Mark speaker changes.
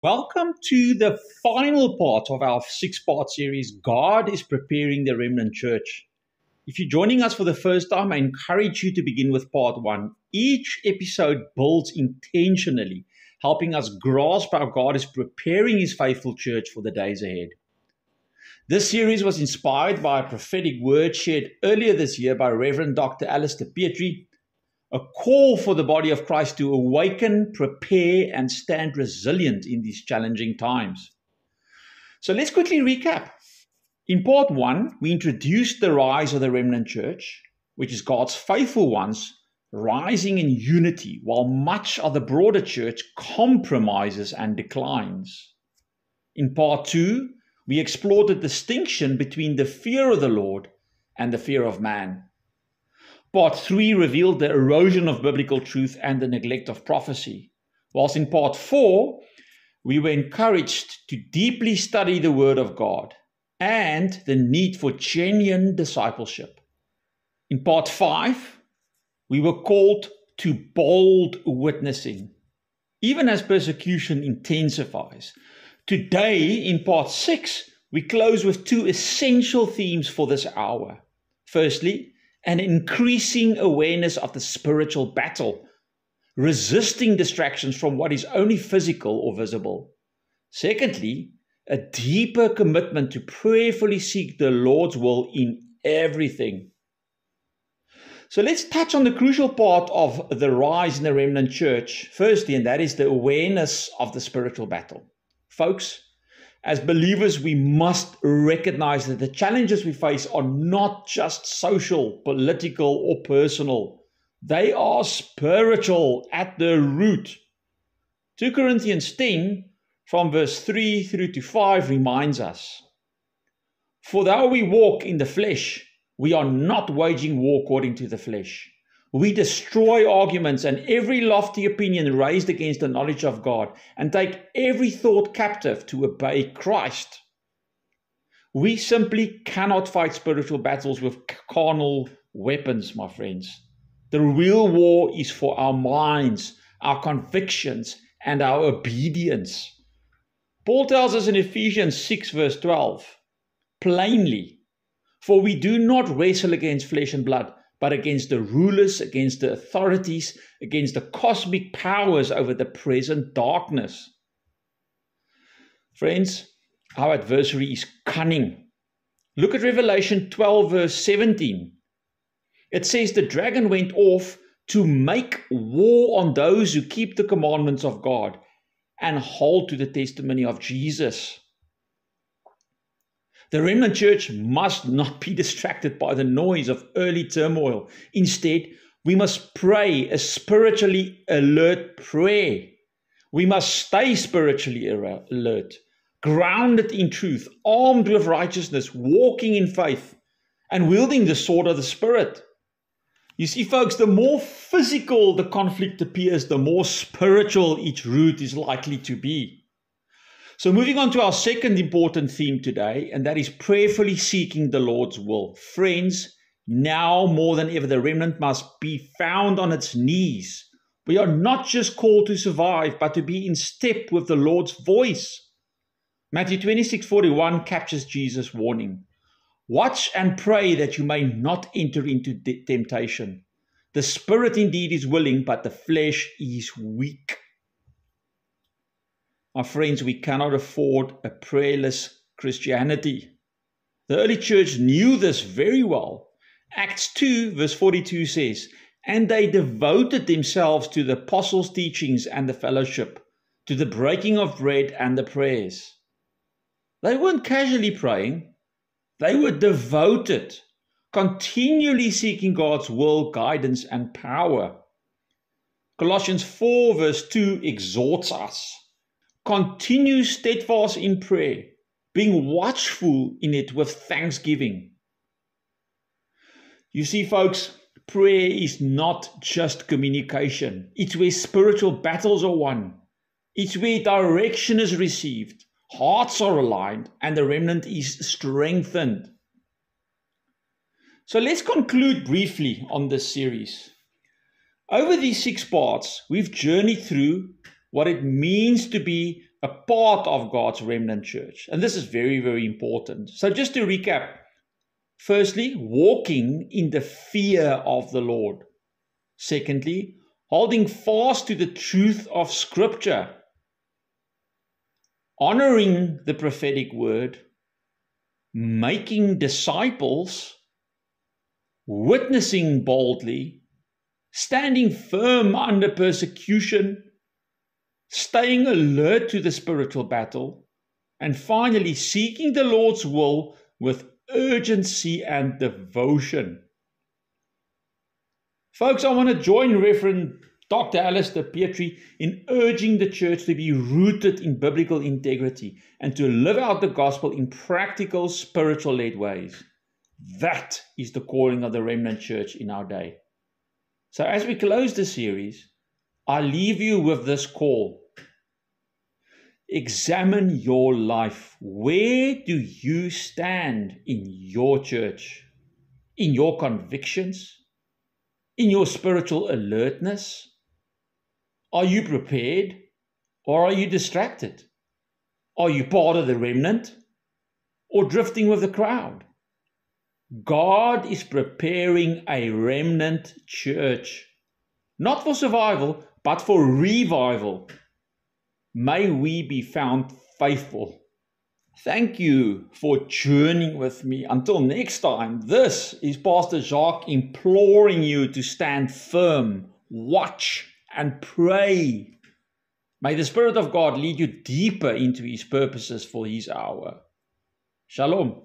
Speaker 1: Welcome to the final part of our six-part series, God is Preparing the Remnant Church. If you're joining us for the first time, I encourage you to begin with part one. Each episode builds intentionally, helping us grasp how God is preparing His faithful church for the days ahead. This series was inspired by a prophetic word shared earlier this year by Reverend Dr. Alistair Petrie, a call for the body of Christ to awaken, prepare, and stand resilient in these challenging times. So let's quickly recap. In part one, we introduced the rise of the remnant church, which is God's faithful ones rising in unity while much of the broader church compromises and declines. In part two, we explored the distinction between the fear of the Lord and the fear of man. Part 3 revealed the erosion of biblical truth and the neglect of prophecy, whilst in part 4, we were encouraged to deeply study the Word of God and the need for genuine discipleship. In part 5, we were called to bold witnessing, even as persecution intensifies. Today, in part 6, we close with two essential themes for this hour. Firstly, an increasing awareness of the spiritual battle, resisting distractions from what is only physical or visible. Secondly, a deeper commitment to prayerfully seek the Lord's will in everything. So let's touch on the crucial part of the rise in the remnant church, firstly, and that is the awareness of the spiritual battle. Folks, as believers, we must recognize that the challenges we face are not just social, political, or personal. They are spiritual at the root. 2 Corinthians 10, from verse 3 through to 5, reminds us, "For though we walk in the flesh, we are not waging war according to the flesh. We destroy arguments and every lofty opinion raised against the knowledge of God, and take every thought captive to obey Christ." We simply cannot fight spiritual battles with carnal weapons, my friends. The real war is for our minds, our convictions, and our obedience. Paul tells us in Ephesians 6 verse 12, plainly, "For we do not wrestle against flesh and blood, but against the rulers, against the authorities, against the cosmic powers over the present darkness." Friends, our adversary is cunning. Look at Revelation 12 verse 17. It says the dragon went off to make war on those who keep the commandments of God and hold to the testimony of Jesus. The remnant church must not be distracted by the noise of early turmoil. Instead, we must pray a spiritually alert prayer. We must stay spiritually alert, grounded in truth, armed with righteousness, walking in faith, and wielding the sword of the Spirit. You see, folks, the more physical the conflict appears, the more spiritual each root is likely to be. So moving on to our second important theme today, and that is prayerfully seeking the Lord's will. Friends, now more than ever, the remnant must be found on its knees. We are not just called to survive, but to be in step with the Lord's voice. Matthew 26:41 captures Jesus' warning. "Watch and pray that you may not enter into temptation. The spirit indeed is willing, but the flesh is weak." My friends, we cannot afford a prayerless Christianity. The early church knew this very well. Acts 2 verse 42 says, "And they devoted themselves to the apostles' teachings and the fellowship, to the breaking of bread and the prayers." They weren't casually praying. They were devoted, continually seeking God's will, guidance, and power. Colossians 4 verse 2 exhorts us. Continue steadfast in prayer, being watchful in it with thanksgiving. You see, folks, prayer is not just communication. It's where spiritual battles are won. It's where direction is received, hearts are aligned, and the remnant is strengthened. So let's conclude briefly on this series. Over these 6 parts, we've journeyed through what it means to be a part of God's remnant church. And this is very, very important. So just to recap, firstly, walking in the fear of the Lord. Secondly, holding fast to the truth of Scripture. Honoring the prophetic word. Making disciples. Witnessing boldly. Standing firm under persecution. Staying alert to the spiritual battle. And finally, seeking the Lord's will with urgency and devotion. Folks, I want to join Reverend Dr. Alistair Petrie in urging the church to be rooted in biblical integrity and to live out the gospel in practical, spiritual-led ways. That is the calling of the remnant church in our day. So as we close the series, I leave you with this call. Examine your life. Where do you stand in your church? In your convictions? In your spiritual alertness? Are you prepared or are you distracted? Are you part of the remnant or drifting with the crowd? God is preparing a remnant church, not for survival, but for revival. May we be found faithful. Thank you for journeying with me. Until next time, this is Pastor Jacques imploring you to stand firm, watch, and pray. May the Spirit of God lead you deeper into His purposes for His hour. Shalom.